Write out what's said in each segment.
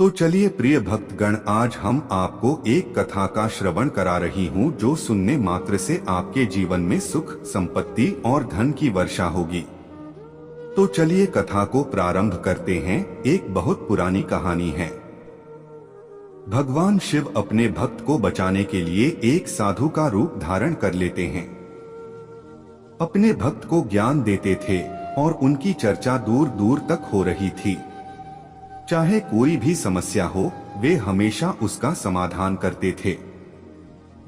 तो चलिए प्रिय भक्तगण, आज हम आपको एक कथा का श्रवण करा रही हूँ जो सुनने मात्र से आपके जीवन में सुख, संपत्ति और धन की वर्षा होगी। तो चलिए कथा को प्रारंभ करते हैं। एक बहुत पुरानी कहानी है। भगवान शिव अपने भक्त को बचाने के लिए एक साधु का रूप धारण कर लेते हैं। अपने भक्त को ज्ञान देते थे और उनकी चर्चा दूर दूर तक हो रही थी। चाहे कोई भी समस्या हो, वे हमेशा उसका समाधान करते थे।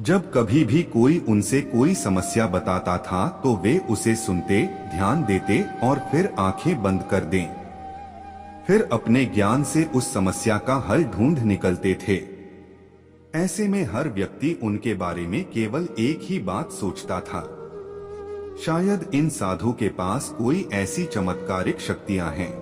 जब कभी भी कोई उनसे कोई समस्या बताता था तो वे उसे सुनते, ध्यान देते और फिर आंखें बंद कर दें। फिर अपने ज्ञान से उस समस्या का हल ढूंढ निकलते थे। ऐसे में हर व्यक्ति उनके बारे में केवल एक ही बात सोचता था, शायद इन साधु के पास कोई ऐसी चमत्कारिक शक्तियां हैं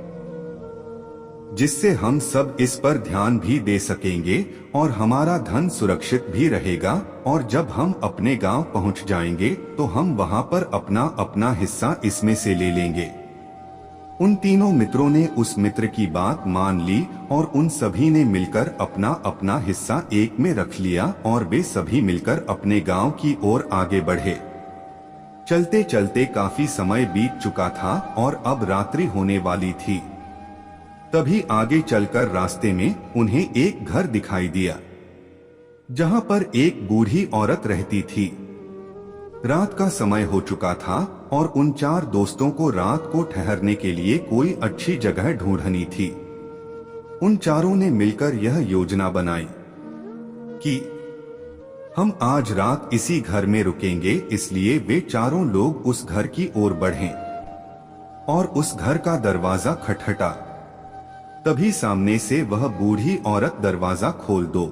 जिससे हम सब इस पर ध्यान भी दे सकेंगे और हमारा धन सुरक्षित भी रहेगा, और जब हम अपने गांव पहुंच जाएंगे तो हम वहां पर अपना अपना हिस्सा इसमें से ले लेंगे। उन तीनों मित्रों ने उस मित्र की बात मान ली और उन सभी ने मिलकर अपना अपना हिस्सा एक में रख लिया और वे सभी मिलकर अपने गांव की ओर आगे बढ़े। चलते चलते काफी समय बीत चुका था और अब रात्रि होने वाली थी। तभी आगे चलकर रास्ते में उन्हें एक घर दिखाई दिया जहां पर एक बूढ़ी औरत रहती थी। रात का समय हो चुका था और उन चार दोस्तों को रात को ठहरने के लिए कोई अच्छी जगह ढूंढनी थी। उन चारों ने मिलकर यह योजना बनाई कि हम आज रात इसी घर में रुकेंगे। इसलिए वे चारों लोग उस घर की ओर बढ़े और उस घर का दरवाजा खटखटा। तभी सामने से वह बूढ़ी औरत दरवाजा खोल दो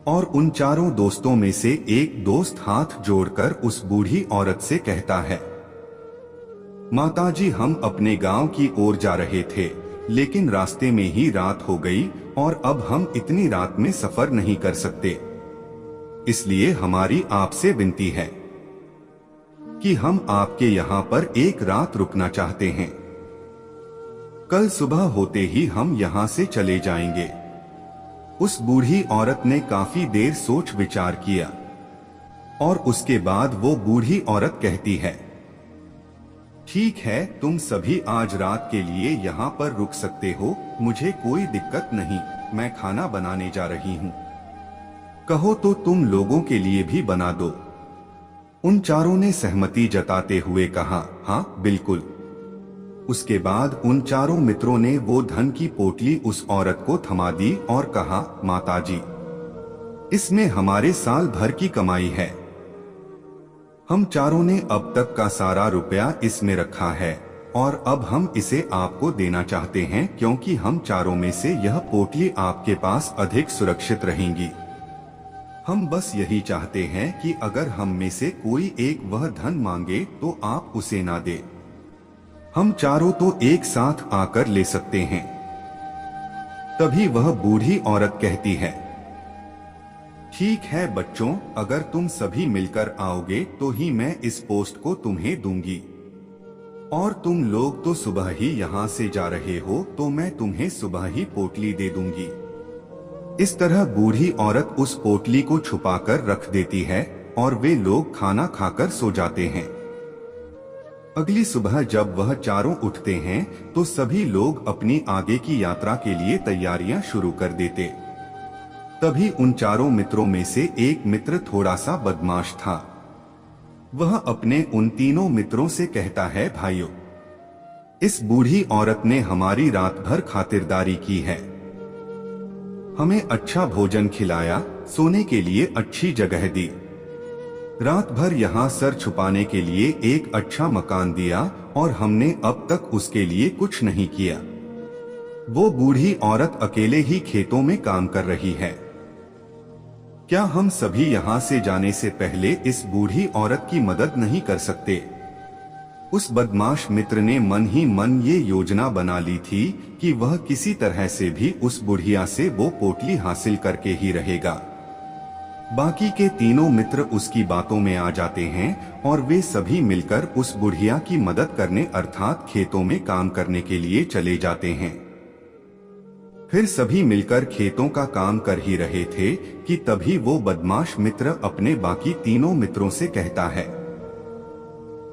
और उन चारों दोस्तों में से एक दोस्त हाथ जोड़कर उस बूढ़ी औरत से कहता है, माताजी, हम अपने गांव की ओर जा रहे थे, लेकिन रास्ते में ही रात हो गई और अब हम इतनी रात में सफर नहीं कर सकते। इसलिए हमारी आपसे विनती है कि हम आपके यहाँ पर एक रात रुकना चाहते हैं। कल सुबह होते ही हम यहाँ से चले जाएंगे। उस बूढ़ी औरत ने काफी देर सोच विचार किया और उसके बाद वो बूढ़ी औरत कहती है, ठीक है, तुम सभी आज रात के लिए यहाँ पर रुक सकते हो, मुझे कोई दिक्कत नहीं, मैं खाना बनाने जा रही हूँ। कहो तो तुम लोगों के लिए भी बना दो। उन चारों ने सहमति जताते हुए कहा, हाँ बिल्कुल। उसके बाद उन चारों मित्रों ने वो धन की पोटली उस औरत को थमा दी और कहा, माताजी, इसमें हमारे साल भर की कमाई है। हम चारों ने अब तक का सारा रुपया इसमें रखा है और अब हम इसे आपको देना चाहते हैं, क्योंकि हम चारों में से यह पोटली आपके पास अधिक सुरक्षित रहेंगी। हम बस यही चाहते हैं कि अगर हम में से कोई एक वह धन मांगे तो आप उसे ना दे। हम चारों तो एक साथ आकर ले सकते हैं। तभी वह बूढ़ी औरत कहती है, ठीक है बच्चों, अगर तुम सभी मिलकर आओगे तो ही मैं इस पोस्ट को तुम्हें दूंगी, और तुम लोग तो सुबह ही यहाँ से जा रहे हो तो मैं तुम्हें सुबह ही पोटली दे दूंगी। इस तरह बूढ़ी औरत उस पोटली को छुपाकर रख देती है और वे लोग खाना खाकर सो जाते हैं। अगली सुबह जब वह चारों उठते हैं तो सभी लोग अपनी आगे की यात्रा के लिए तैयारियां शुरू कर देते। तभी उन चारों मित्रों में से एक मित्र थोड़ा सा बदमाश था। वह अपने उन तीनों मित्रों से कहता है, भाइयों, इस बूढ़ी औरत ने हमारी रात भर खातिरदारी की है, हमें अच्छा भोजन खिलाया, सोने के लिए अच्छी जगह दी, रात भर यहाँ सर छुपाने के लिए एक अच्छा मकान दिया, और हमने अब तक उसके लिए कुछ नहीं किया। वो बूढ़ी औरत अकेले ही खेतों में काम कर रही है। क्या हम सभी यहाँ से जाने से पहले इस बूढ़ी औरत की मदद नहीं कर सकते? उस बदमाश मित्र ने मन ही मन ये योजना बना ली थी कि वह किसी तरह से भी उस बुढ़िया से वो पोटली हासिल करके ही रहेगा। बाकी के तीनों मित्र उसकी बातों में आ जाते हैं और वे सभी मिलकर उस बुढ़िया की मदद करने अर्थात खेतों में काम करने के लिए चले जाते हैं। फिर सभी मिलकर खेतों का काम कर ही रहे थे कि तभी वो बदमाश मित्र अपने बाकी तीनों मित्रों से कहता है,